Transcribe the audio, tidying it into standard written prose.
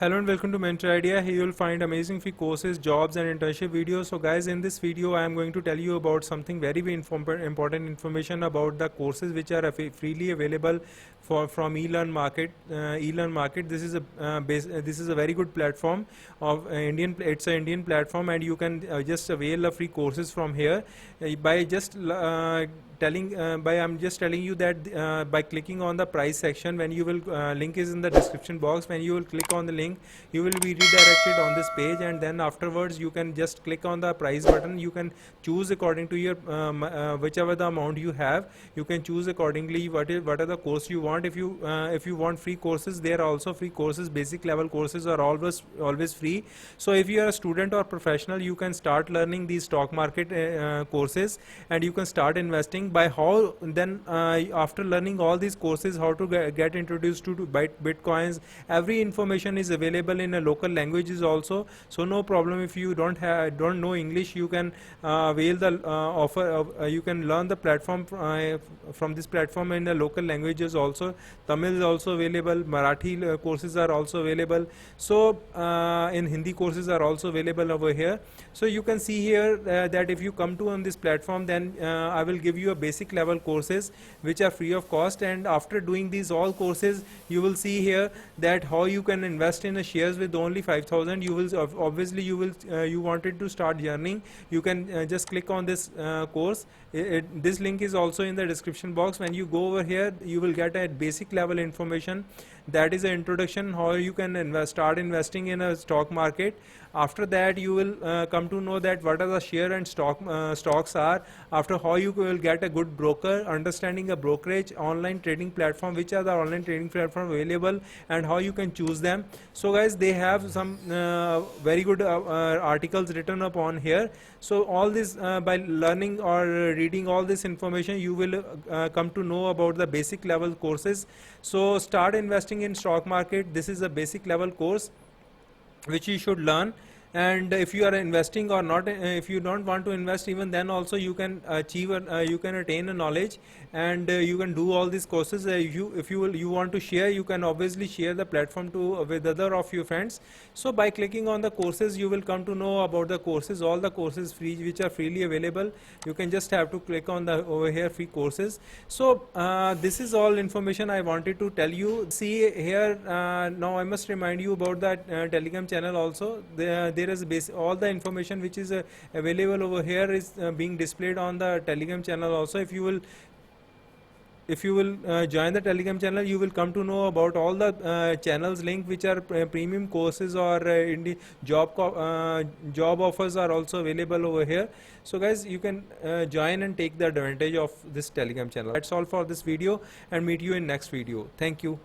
Hello and welcome to Mentor Idea. Here you'll find amazing free courses, jobs and internship videos. So guys, in this video I am going to tell you about something very important information about the courses which are freely available from eLearn Market. eLearn Market, this is a very good platform of it's an Indian platform, and you can just avail the free courses from here by just I'm just telling you that by clicking on the price section, when you will link is in the description box. When you will click on the link, you will be redirected on this page, and then afterwards you can just click on the price button. You can choose according to your whichever the amount you have. You can choose accordingly what are the course you want. If you want free courses, there are also free courses. Basic level courses are always free. So if you are a student or professional, you can start learning these stock market courses, and you can start investing. By how then after learning all these courses, how to get introduced to bitcoins, every information is available in a local languages also. So no problem. If you don't know English, you can avail the offer. You can learn the platform from this platform in the local languages also. Tamil is also available. Marathi courses are also available. So in Hindi courses are also available over here. So you can see here that if you come to on this platform, then I will give you a basic level courses which are free of cost. And after doing these all courses, you will see here that how you can invest in a shares with only 5,000. You will obviously you wanted to start earning. You can just click on this course. This link is also in the description box. When you go over here, you will get a basic level information. That is an introduction how you can start investing in a stock market. After that, you will come to know that what are the share and stocks are. After how you will get a good broker, understanding a brokerage, online trading platform, which are the online trading platform available, and how you can choose them. So guys, they have some very good articles written up on here. So all this by learning or reading all this information, you will come to know about the basic level courses. So start investing in stock market. This is a basic level course which you should learn. And if you are investing or not, if you don't want to invest, even then also you can achieve you can attain a knowledge, and you can do all these courses. If you want to share, you can obviously share the platform to with other of your friends. So by clicking on the courses, you will come to know about the courses, all the courses free which are freely available. You can just have to click on the over here free courses. So this is all information I wanted to tell you. See here, now I must remind you about that Telegram channel also. There is all the information which is available over here is being displayed on the Telegram channel also. If you will join the Telegram channel, you will come to know about all the channels link which are premium courses, or in the job offers are also available over here. So guys, you can join and take the advantage of this Telegram channel. That's all for this video, and meet you in next video. Thank you.